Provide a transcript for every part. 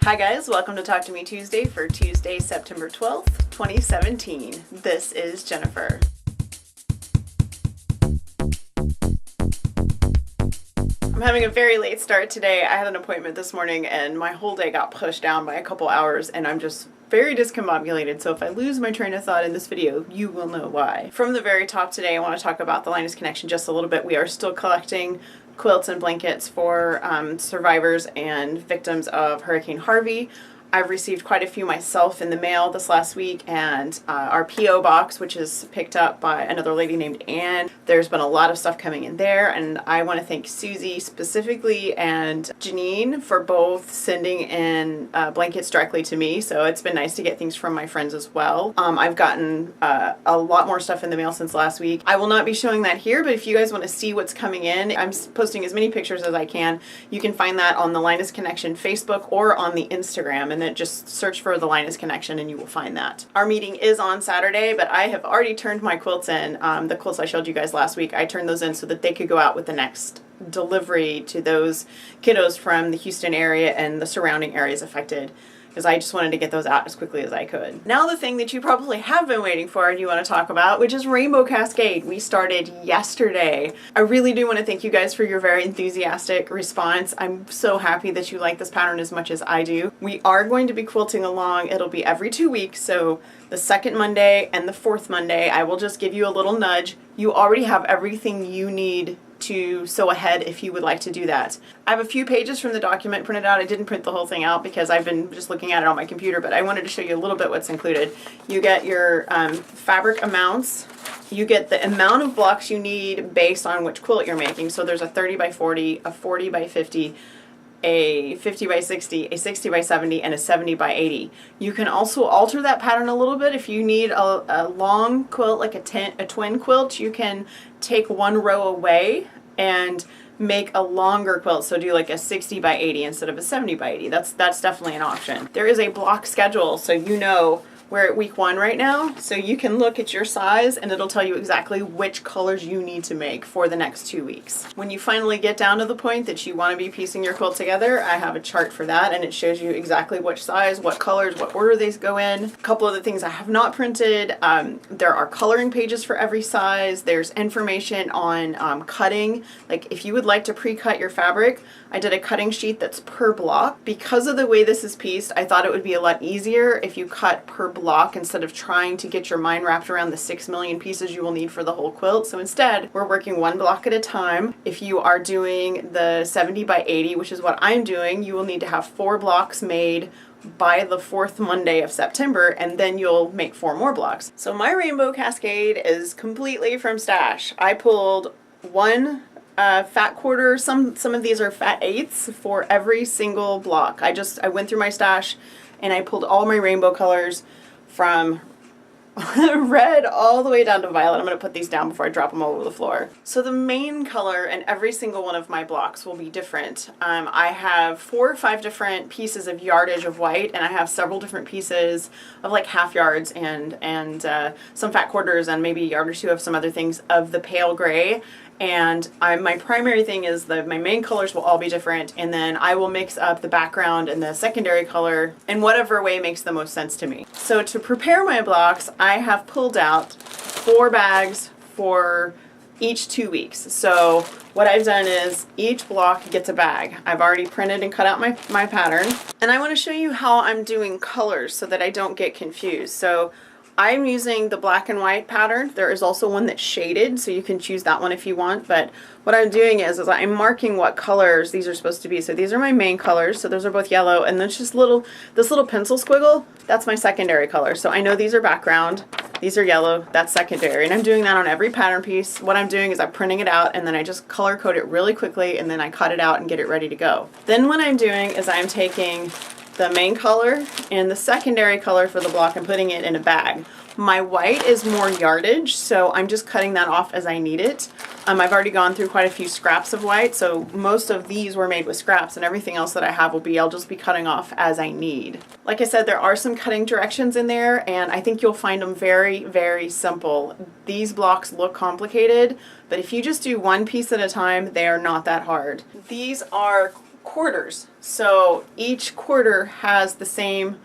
Hi guys, welcome to Talk to Me Tuesday for Tuesday, September 12th, 2017. This is Jennifer. I'm having a very late start today. I had an appointment this morning and my whole day got pushed down by a couple hours and I'm just very discombobulated, so if I lose my train of thought in this video, you will know why. From the very top today, I want to talk about the Linus Connection just a little bit. We are still collecting quilts and blankets for survivors and victims of Hurricane Harvey. I've received quite a few myself in the mail this last week, and our P.O. box, which is picked up by another lady named Anne. There's been a lot of stuff coming in there, and I want to thank Susie specifically and Janine for both sending in blankets directly to me, so it's been nice to get things from my friends as well. I've gotten a lot more stuff in the mail since last week. I will not be showing that here, but if you guys want to see what's coming in, I'm posting as many pictures as I can. You can find that on the Linus Connection Facebook or on the Instagram, and then just search for the Linus Connection and you will find that. Our meeting is on Saturday, but I have already turned my quilts in. The quilts I showed you guys last week, I turned those in so that they could go out with the next delivery to those kiddos from the Houston area and the surrounding areas affected, because I just wanted to get those out as quickly as I could. Now the thing that you probably have been waiting for and you want to talk about, which is Rainbow Cascade. We started yesterday. I really do want to thank you guys for your very enthusiastic response. I'm so happy that you like this pattern as much as I do. We are going to be quilting along. It'll be every 2 weeks, so the second Monday and the fourth Monday. I will just give you a little nudge. You already have everything you need to sew ahead if you would like to do that. I have a few pages from the document printed out. I didn't print the whole thing out because I've been just looking at it on my computer, but I wanted to show you a little bit what's included. You get your fabric amounts. You get the amount of blocks you need based on which quilt you're making. So there's a 30 by 40, a 40 by 50, a 50 by 60, a 60 by 70, and a 70 by 80. You can also alter that pattern a little bit. If you need a long quilt, like a twin quilt, you can take one row away and make a longer quilt, so do like a 60 by 80 instead of a 70 by 80. That's definitely an option. There is a block schedule, so you know we're at week 1 right now, so you can look at your size and it'll tell you exactly which colors you need to make for the next 2 weeks. When you finally get down to the point that you want to be piecing your quilt together, I have a chart for that, and it shows you exactly which size, what colors, what order they go in. A couple of the things I have not printed, there are coloring pages for every size. There's information on cutting. Like if you would like to pre-cut your fabric, I did a cutting sheet that's per block. Because of the way this is pieced, I thought it would be a lot easier if you cut per block instead of trying to get your mind wrapped around the 6 million pieces you will need for the whole quilt. So instead, we're working 1 block at a time. If you are doing the 70 by 80, which is what I'm doing, you will need to have 4 blocks made by the 4th Monday of September, and then you'll make 4 more blocks. So my Rainbow Cascade is completely from stash. I pulled one fat quarter, some of these are fat 8ths for every single block. I went through my stash and I pulled all my rainbow colors from red all the way down to violet. I'm going to put these down before I drop them all over the floor. So the main color in every single one of my blocks will be different. I have 4 or 5 different pieces of yardage of white, and I have several different pieces of like half yards and some fat quarters and maybe a yard or 2 of some other things of the pale gray. And my primary thing is that my main colors will all be different, and then I will mix up the background and the secondary color in whatever way makes the most sense to me. So to prepare my blocks, I have pulled out 4 bags for each 2 weeks. So what I've done is each block gets a bag. I've already printed and cut out my pattern, and I want to show you how I'm doing colors so that I don't get confused. So I'm using the black and white pattern. There is also one that's shaded, so you can choose that one if you want. But what I'm doing is I'm marking what colors these are supposed to be. So these are my main colors, so those are both yellow, and then just this little pencil squiggle, that's my secondary color. So I know these are background, these are yellow, that's secondary, and I'm doing that on every pattern piece. What I'm doing is I'm printing it out, and then I just color code it really quickly, and then I cut it out and get it ready to go. Then what I'm doing is I'm taking the main color and the secondary color for the block and putting it in a bag. My white is more yardage, so I'm just cutting that off as I need it. I've already gone through quite a few scraps of white, so most of these were made with scraps, and everything else that I have I'll just be cutting off as I need. Like I said, there are some cutting directions in there, and I think you'll find them very, very simple. These blocks look complicated, but if you just do one piece at a time, they are not that hard. These are quarters. So each quarter has the same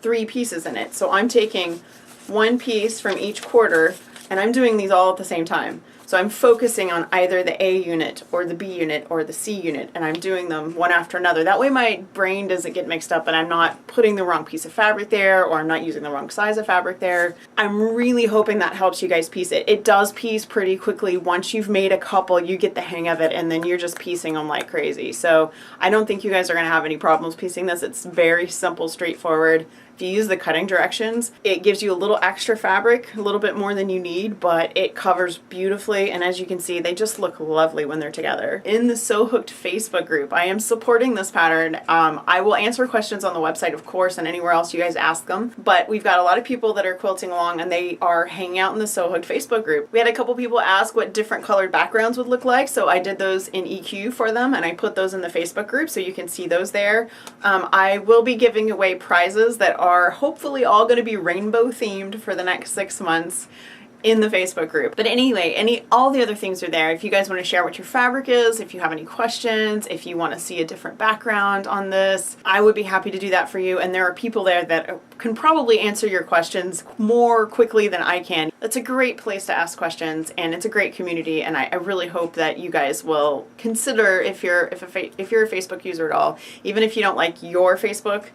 3 pieces in it. So I'm taking one piece from each quarter and I'm doing these all at the same time. So I'm focusing on either the A unit or the B unit or the C unit, and I'm doing them one after another. That way my brain doesn't get mixed up and I'm not putting the wrong piece of fabric there, or I'm not using the wrong size of fabric there. I'm really hoping that helps you guys piece it. It does piece pretty quickly. Once you've made a couple, you get the hang of it, and then you're just piecing them like crazy. So I don't think you guys are going to have any problems piecing this. It's very simple, straightforward. If you use the cutting directions, it gives you a little extra fabric, a little bit more than you need, but it covers beautifully, and as you can see, they just look lovely when they're together. In the Sew Hooked Facebook group, I am supporting this pattern. I will answer questions on the website, of course, and anywhere else you guys ask them, but we've got a lot of people that are quilting along and they are hanging out in the Sew Hooked Facebook group. We had a couple people ask what different colored backgrounds would look like, so I did those in EQ for them and I put those in the Facebook group so you can see those there. I will be giving away prizes that are hopefully all going to be rainbow themed for the next 6 months in the Facebook group. But anyway, all the other things are there. If you guys want to share what your fabric is, if you have any questions, if you want to see a different background on this, I would be happy to do that for you. And there are people there that can probably answer your questions more quickly than I can. It's a great place to ask questions, and it's a great community, and I really hope that you guys will consider, if you're a Facebook user at all, even if you don't like your Facebook,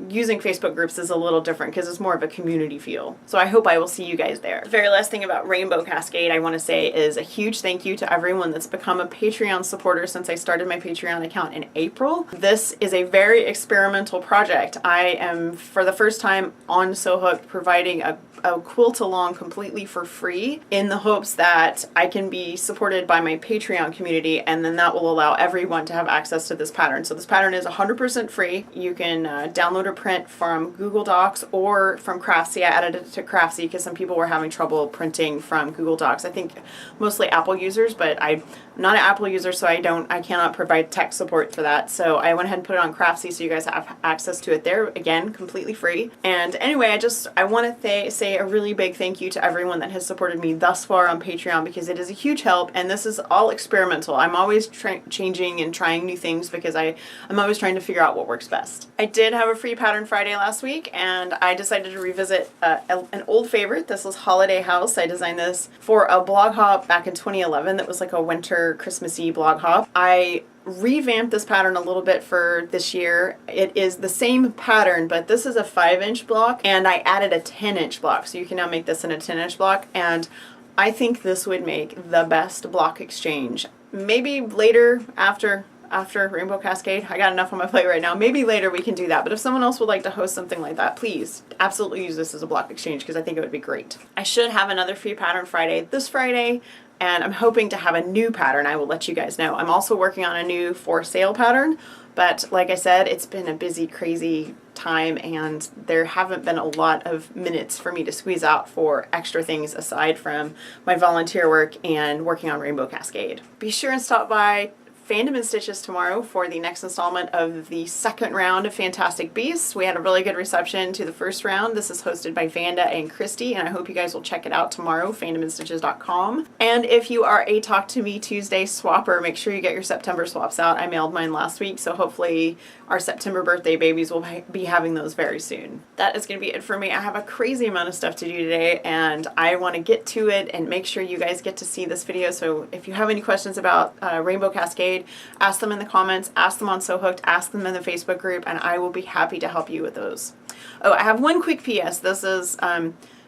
using Facebook groups is a little different because it's more of a community feel. So I hope I will see you guys there. The very last thing about Rainbow Cascade I want to say is a huge thank you to everyone that's become a Patreon supporter since I started my Patreon account in April. This is a very experimental project. I am, for the first time on Sew Hooked, providing a quilt along completely for free in the hopes that I can be supported by my Patreon community, and then that will allow everyone to have access to this pattern. So this pattern is 100% free. You can download or print from Google Docs or from Craftsy. I added it to Craftsy because some people were having trouble printing from Google Docs. I think mostly Apple users, but I'm not an Apple user, so I cannot provide tech support for that. So I went ahead and put it on Craftsy so you guys have access to it there. Again, completely free. And anyway, I want to say a really big thank you to everyone that has supported me thus far on Patreon, because it is a huge help, and this is all experimental. I'm always changing and trying new things because I'm always trying to figure out what works best. I did have a free pattern Friday last week, and I decided to revisit an old favorite. This was Holiday House. I designed this for a blog hop back in 2011 that was like a winter Christmassy blog hop. I revamped this pattern a little bit for this year. It is the same pattern, but this is a 5-inch block, and I added a 10-inch block, so you can now make this in a 10-inch block, and I think this would make the best block exchange. Maybe later, after Rainbow Cascade. I got enough on my plate right now. Maybe later we can do that, but if someone else would like to host something like that, please absolutely use this as a block exchange because I think it would be great. I should have another free pattern Friday this Friday, and I'm hoping to have a new pattern. I will let you guys know. I'm also working on a new for sale pattern, but like I said, it's been a busy, crazy time, and there haven't been a lot of minutes for me to squeeze out for extra things aside from my volunteer work and working on Rainbow Cascade. Be sure and stop by Fandom and Stitches tomorrow for the next installment of the second round of Fantastic Beasts. We had a really good reception to the first round. This is hosted by Vanda and Christy, and I hope you guys will check it out tomorrow, fandomandstitches.com. And if you are a Talk to Me Tuesday swapper, make sure you get your September swaps out. I mailed mine last week, so hopefully our September birthday babies will be having those very soon. That is going to be it for me. I have a crazy amount of stuff to do today, and I want to get to it and make sure you guys get to see this video. So if you have any questions about Rainbow Cascade, ask them in the comments, ask them on Sew Hooked, ask them in the Facebook group, and I will be happy to help you with those. Oh, I have one quick PS. This is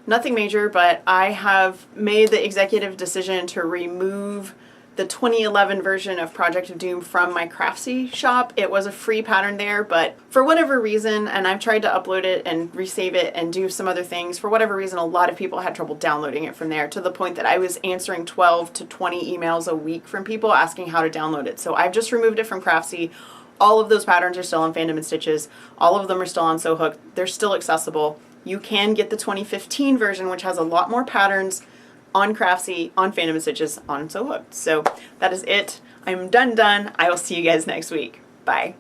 nothing major, but I have made the executive decision to remove the 2011 version of Project of Doom from my Craftsy shop. It was a free pattern there, but for whatever reason, and I've tried to upload it and resave it and do some other things, for whatever reason, a lot of people had trouble downloading it from there, to the point that I was answering 12 to 20 emails a week from people asking how to download it. So I've just removed it from Craftsy. All of those patterns are still on Fandom and Stitches. All of them are still on Sew Hooked. They're still accessible. You can get the 2015 version, which has a lot more patterns, on Craftsy, on Fandom and Stitches, on Sew Hooked. So that is it. I'm done. I will see you guys next week. Bye.